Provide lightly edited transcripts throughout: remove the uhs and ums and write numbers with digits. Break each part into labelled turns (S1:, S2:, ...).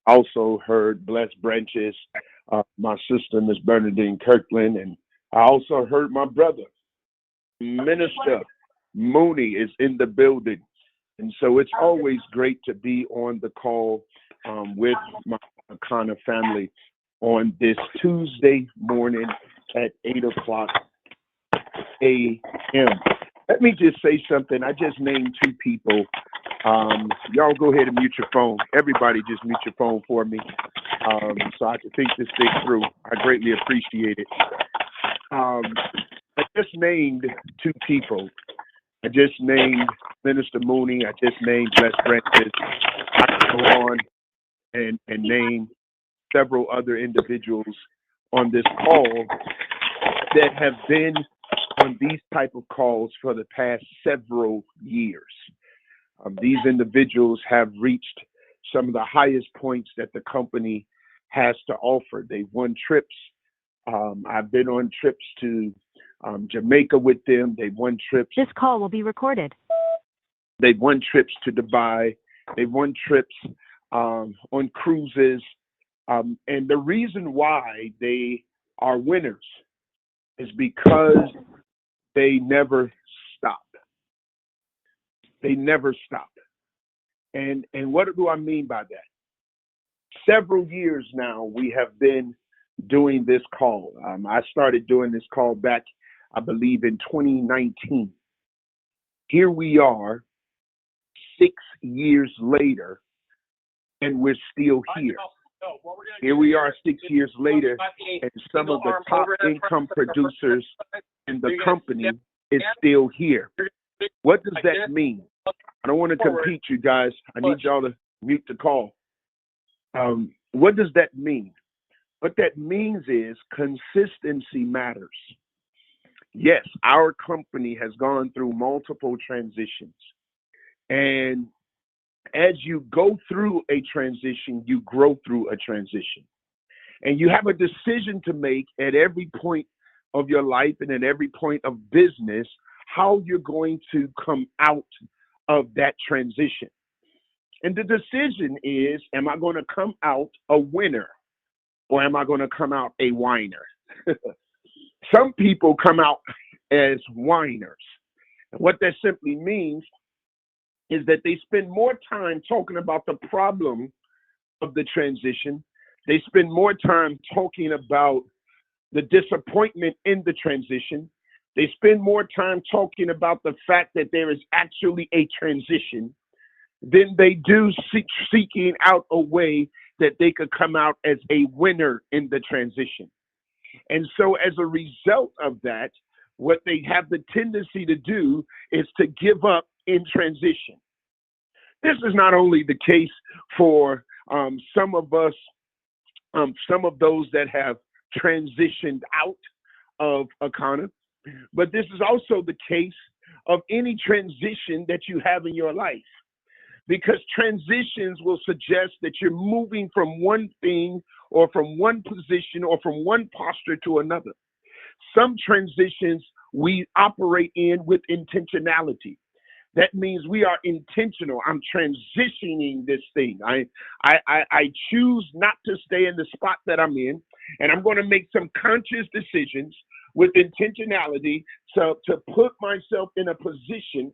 S1: Also heard Blessed Branches, my sister, Miss Bernadine Kirkland, and I also heard my brother, Minister Mooney, is in the building. And so it's always great to be on the call with my Akana family on this Tuesday morning at 8 o'clock a.m. Let me just say something. I just named two people. Y'all go ahead and mute your phone. Everybody just mute your phone for me so I can think this thing through. I greatly appreciate it. I just named two people. I just named Minister Mooney. I just named Blessed Branches. I can go on and name several other individuals on this call that have been on these type of calls for the past several years. These individuals have reached some of the highest points that the company has to offer. They've won trips. I've been on trips to Jamaica with them. They've won trips.
S2: This call will be recorded.
S1: They've won trips to Dubai. They've won trips on cruises. And the reason why they are winners is because they never stop. They never stop. And what do I mean by that? Several years now, we have been doing this call. I started doing this call back, I believe, in 2019. Here we are 6 years later, and we're still here. Here we are 6 years later, and some of the top income producers in the company is still here. What does that mean? I don't want to compete, you guys. I need y'all to mute the call. What does that mean? What that means is consistency matters. Yes, our company has gone through multiple transitions. And as you go through a transition, you grow through a transition. And you have a decision to make at every point of your life and at every point of business, how you're going to come out of that transition. And the decision is, am I going to come out a winner or am I going to come out a whiner? Some people come out as whiners. And what that simply means is that they spend more time talking about the problem of the transition. They spend more time talking about the disappointment in the transition. They spend more time talking about the fact that there is actually a transition than they do seeking out a way that they could come out as a winner in the transition. And so as a result of that, what they have the tendency to do is to give up in transition. This is not only the case for some of us, some of those that have transitioned out of Akana, but this is also the case of any transition that you have in your life. Because transitions will suggest that you're moving from one thing or from one position or from one posture to another. Some transitions we operate in with intentionality. That means we are intentional. I'm transitioning this thing. I choose not to stay in the spot that I'm in, and I'm going to make some conscious decisions with intentionality to put myself in a position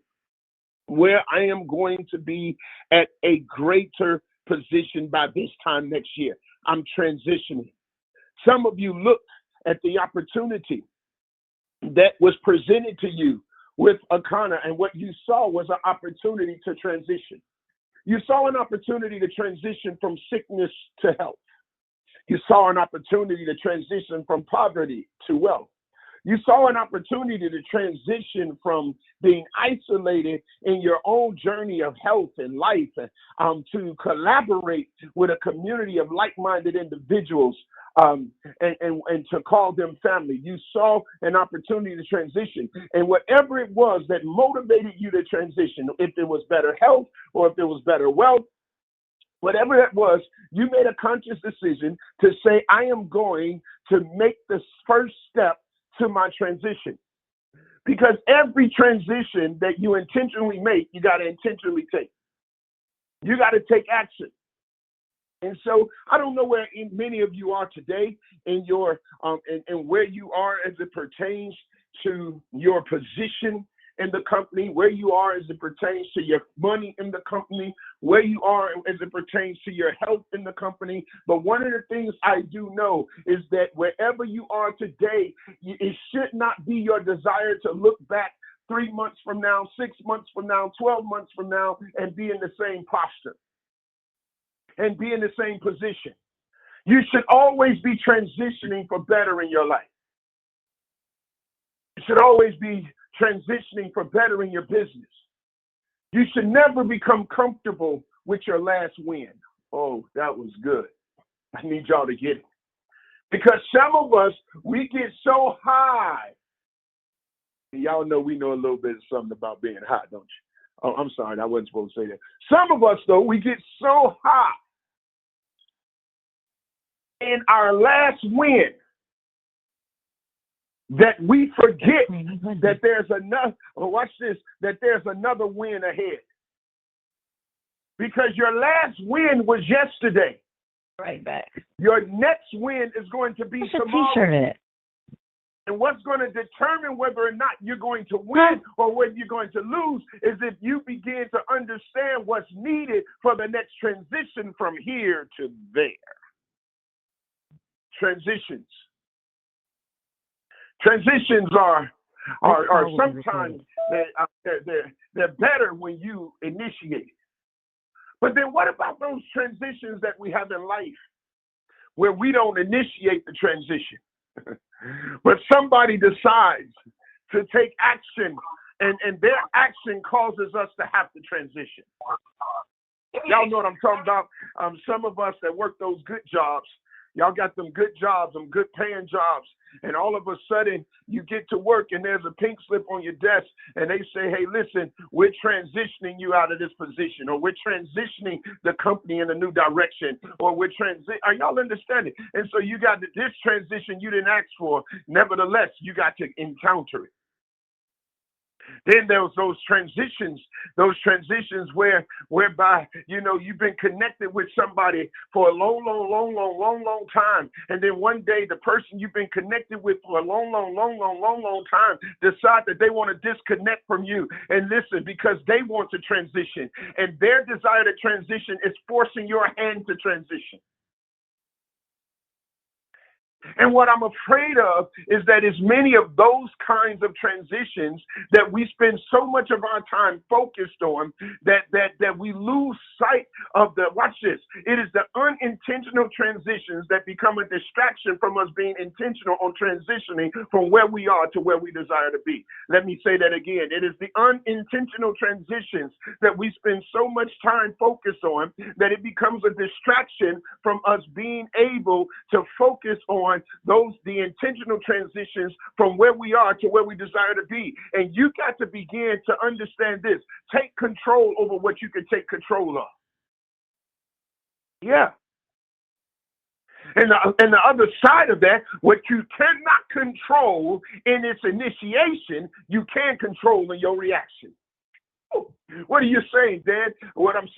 S1: where I am going to be at a greater position by this time next year. I'm transitioning. Some of you looked at the opportunity that was presented to you with Akana, and what you saw was an opportunity to transition. You saw an opportunity to transition from sickness to health. You saw an opportunity to transition from poverty to wealth. You saw an opportunity to transition from being isolated in your own journey of health and life to collaborate with a community of like-minded individuals and to call them family. You saw an opportunity to transition. And whatever it was that motivated you to transition, if it was better health or if it was better wealth, whatever that was, you made a conscious decision to say, I am going to make the first step to my transition. Because every transition that you intentionally make, you got to intentionally take. You got to take action. And so I don't know where many of you are today in your and where you are as it pertains to your position in the company, where you are as it pertains to your money in the company, where you are as it pertains to your health in the company. But one of the things I do know is that wherever you are today, it should not be your desire to look back 3 months from now, 6 months from now, 12 months from now, and be in the same posture and be in the same position. You should always be transitioning for better in your life. You should always be transitioning for better in your business. You should never become comfortable with your last win. Oh, that was good. I need y'all to get it. Because some of us, we get so high. Y'all know we know a little bit of something about being hot, don't you? Oh, I'm sorry. I wasn't supposed to say that. Some of us, though, we get so high in our last win that we forget that there's another, watch this, that there's another win ahead. Because your last win was yesterday.
S2: Right back.
S1: Your next win is going to be tomorrow.
S2: T-shirt in it.
S1: And what's going to determine whether or not you're going to win or whether you're going to lose is if you begin to understand what's needed for the next transition from here to there. Transitions. Transitions are sometimes they're better when you initiate. But then what about those transitions that we have in life where we don't initiate the transition, but somebody decides to take action and their action causes us to have to transition? Y'all know what I'm talking about. Some of us that work those good jobs, y'all got them good jobs, them good paying jobs. And all of a sudden you get to work and there's a pink slip on your desk and they say, hey, listen, we're transitioning you out of this position, or we're transitioning the company in a new direction, or we're are y'all understanding? And so you got this transition you didn't ask for. Nevertheless, you got to encounter it. Then there was those transitions whereby, you know, you've been connected with somebody for a long time. And then one day the person you've been connected with for a long time decide that they want to disconnect from you. And listen, because they want to transition and their desire to transition is forcing your hand to transition. And what I'm afraid of is that as many of those kinds of transitions that we spend so much of our time focused on that we lose sight of the, watch this, it is the unintentional transitions that become a distraction from us being intentional on transitioning from where we are to where we desire to be. Let me say that again. It is the unintentional transitions that we spend so much time focused on that it becomes a distraction from us being able to focus on the intentional transitions from where we are to where we desire to be. And you got to begin to understand this. Take control over what you can take control of. Yeah. And the other side of that, what you cannot control in its initiation, you can control in your reaction. What are you saying, Dan? What I'm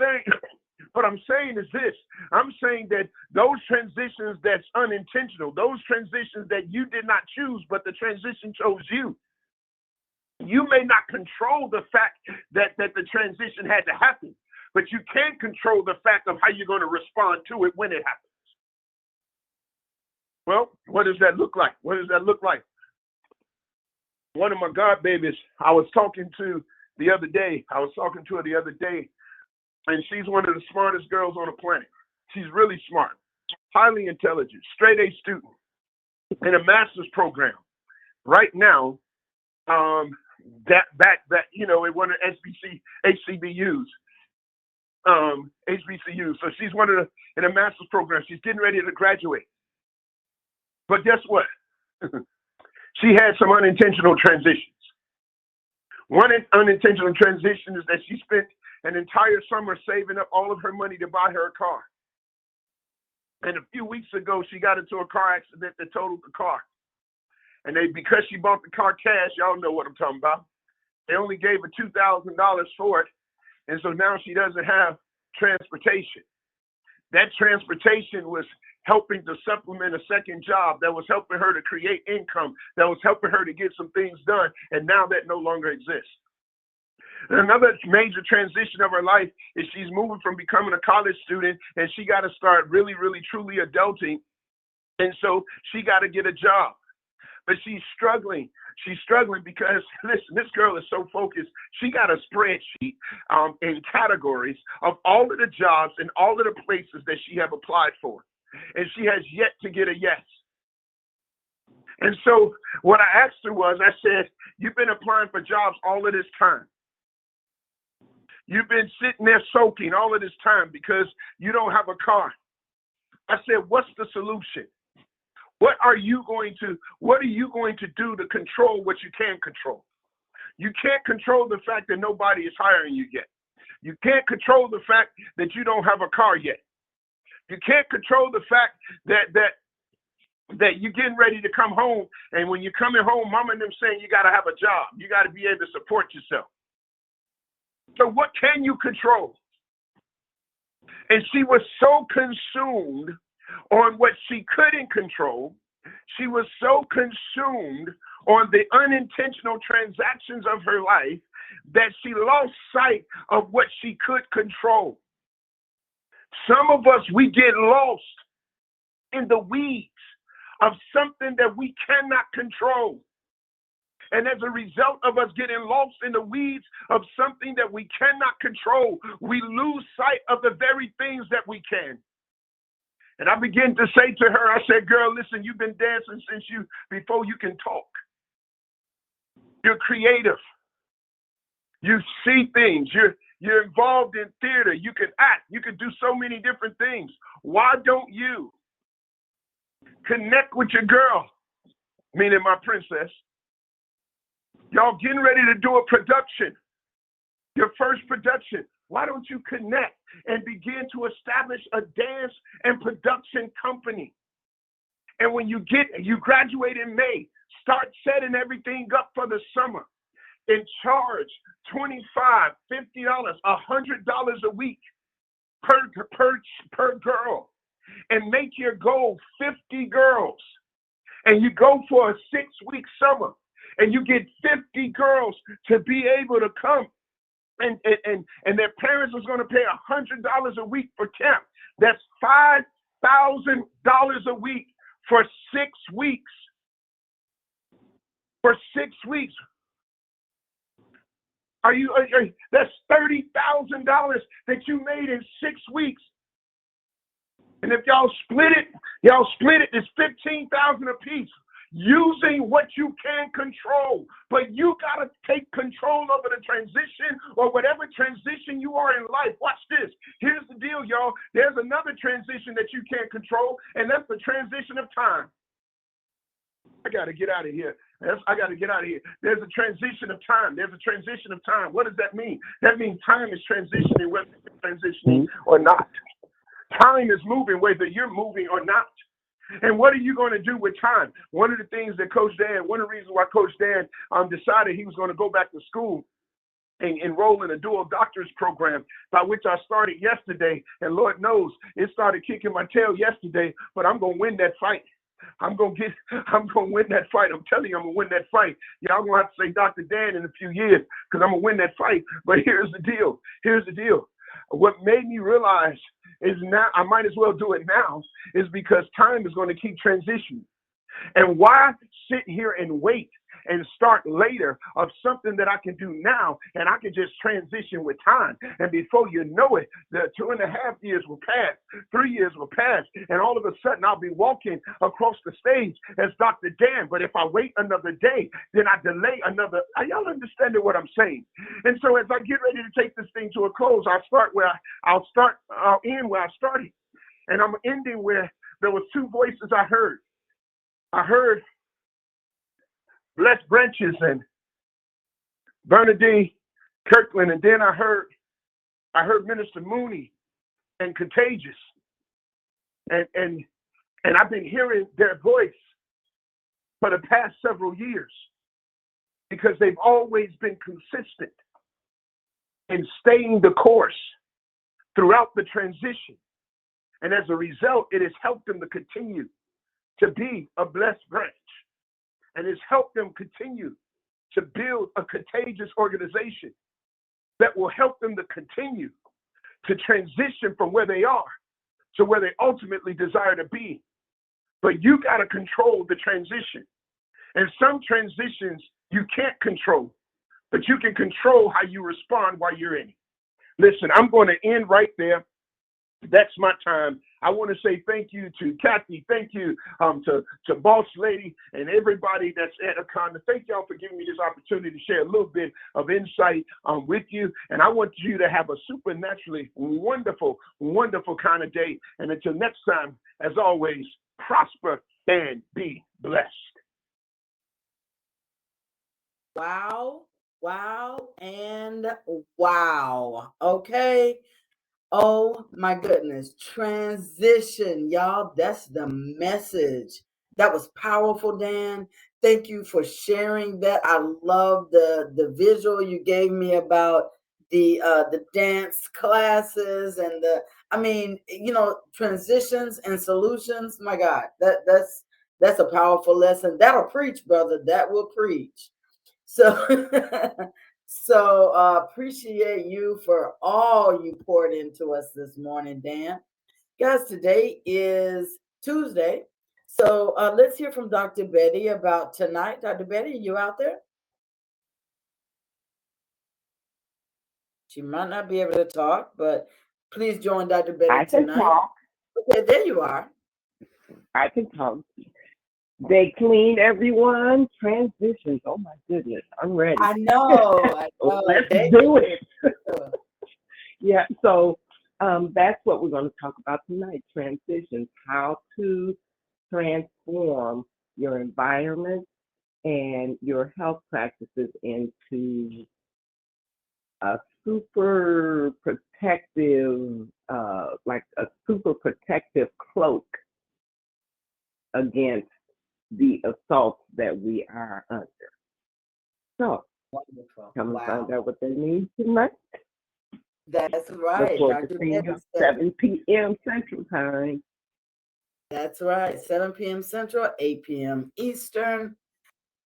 S1: saying is this. I'm saying that those transitions that's unintentional, those transitions that you did not choose, but the transition chose you. You may not control the fact that the transition had to happen, but you can control the fact of how you're going to respond to it when it happens. Well, what does that look like? What does that look like? One of my God babies, I was talking to her the other day, and she's one of the smartest girls on the planet. She's really smart, highly intelligent, straight A student in a master's program. Right now, in one of HBCUs. So she's in a master's program. She's getting ready to graduate. But guess what? She had some unintentional transitions. One unintentional transition is that she spent an entire summer saving up all of her money to buy her a car. And a few weeks ago, she got into a car accident that totaled the car. And because she bought the car cash, y'all know what I'm talking about. They only gave her $2,000 for it. And so now she doesn't have transportation. That transportation was helping to supplement a second job, that was helping her to create income, that was helping her to get some things done. And now that no longer exists. And another major transition of her life is she's moving from becoming a college student, and she got to start really, really, truly adulting. And so she got to get a job. But she's struggling. She's struggling because, listen, this girl is so focused. She got a spreadsheet in categories of all of the jobs and all of the places that she have applied for. And she has yet to get a yes. And so what I asked her was, I said, you've been applying for jobs all of this time. You've been sitting there soaking all of this time because you don't have a car. I said, what's the solution? What are you going to do to control what you can control? You can't control the fact that nobody is hiring you yet. You can't control the fact that you don't have a car yet. You can't control the fact that you're getting ready to come home, and when you're coming home, mama and them saying you got to have a job. You got to be able to support yourself. So what can you control? And she was so consumed on what she couldn't control. She was so consumed on the unintentional transactions of her life that she lost sight of what she could control. Some of us, we get lost in the weeds of something that we cannot control. And as a result of us getting lost in the weeds of something that we cannot control, we lose sight of the very things that we can. And I began to say to her, I said, girl, listen, you've been dancing before you can talk. You're creative. You see things. You're involved in theater. You can act. You can do so many different things. Why don't you connect with your girl, meaning my princess? Y'all getting ready to do a production, your first production. Why don't you connect and begin to establish a dance and production company? And when you graduate in May, start setting everything up for the summer and charge $25, $50, $100 a week per girl, and make your goal 50 girls. And you go for a 6-week summer, and you get 50 girls to be able to come. And their parents is going to pay $100 a week for camp. That's $5,000 a week for 6 weeks. For 6 weeks. That's $30,000 that you made in 6 weeks. And if y'all split it, it's $15,000 a piece. Using what you can control, but you got to take control over the transition or whatever transition you are in life. Watch this. Here's the deal, y'all. There's another transition that you can't control, and that's the transition of time. I got to get out of here. There's a transition of time. There's a transition of time. What does that mean? That means time is transitioning, whether you're transitioning or not. Time is moving, whether you're moving or not. And what are you going to do with time? One of the things that one of the reasons why Coach Dan decided he was going to go back to school and enroll in a dual doctorate program, by which I started yesterday. And Lord knows it started kicking my tail yesterday, but I'm going to win that fight. I'm going to win that fight. I'm telling you, I'm going to win that fight. Y'all going to have to say Dr. Dan in a few years because I'm going to win that fight. But here's the deal. What made me realize is now I might as well do it now is because time is going to keep transitioning. And why sit here and wait and start later of something that I can do now, and I can just transition with time. And before you know it, the 2.5 years will pass, 3 years will pass, and all of a sudden I'll be walking across the stage as Dr. Dan. But if I wait another day, then I delay another. Are y'all understanding what I'm saying? And so as I get ready to take this thing to a close, I'll end where I started. And I'm ending where there was 2 voices I heard. I heard Les Branches and Bernadine Kirkland, and then I heard Minister Mooney and Contagious, and I've been hearing their voice for the past several years because they've always been consistent in staying the course throughout the transition. And as a result, it has helped them to continue to be a blessed branch. And it's helped them continue to build a contagious organization that will help them to continue to transition from where they are to where they ultimately desire to be. But you got to control the transition. And some transitions you can't control, but you can control how you respond while you're in it. Listen, I'm going to end right there. That's my time. I want to say thank you to Kathy. Thank you to Boss Lady and everybody that's at Akana. Thank y'all for giving me this opportunity to share a little bit of insight with you. And I want you to have a supernaturally wonderful, wonderful kind of day. And until next time, as always, prosper and be blessed.
S2: Wow, wow, and wow. Okay. Oh my goodness. Transition, y'all. That's the message. That was powerful, Dan. Thank you for sharing that. I love the visual you gave me about the dance classes and transitions and solutions. My God, that's a powerful lesson. That'll preach, brother. That will preach. So So appreciate you for all you poured into us this morning, Dan. Guys, today is Tuesday. So let's hear from Dr. Betty about tonight. Dr. Betty, you out there? She might not be able to talk, but please join Dr. Betty tonight.
S3: Talk.
S2: Okay, there you are.
S3: I can talk. They clean everyone. Transitions. Oh my goodness. I'm ready.
S2: I know.
S3: Let's do it. Yeah. So that's what we're going to talk about tonight. Transitions. How to transform your environment and your health practices into a super protective, like a super protective cloak against the assaults that we are under. So,
S2: wonderful.
S3: Come and find out what they need tonight.
S2: That's right.
S3: Dr. Betty 7 p.m. Central Time.
S2: That's right. 7 p.m. Central, 8 p.m. Eastern.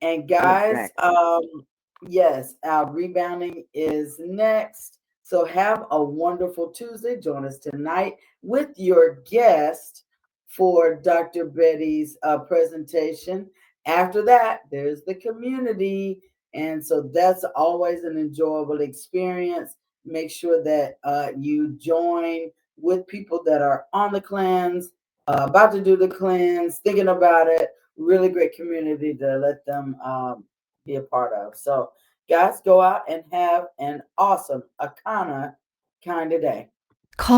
S2: And guys, exactly. Yes, our rebounding is next. So have a wonderful Tuesday. Join us tonight with your guest for Dr. Betty's presentation. After that, there's the community. And so that's always an enjoyable experience. Make sure that you join with people that are on the cleanse, about to do the cleanse, thinking about it. Really great community to let them be a part of. So, guys, go out and have an awesome Akana kind of day.
S4: Call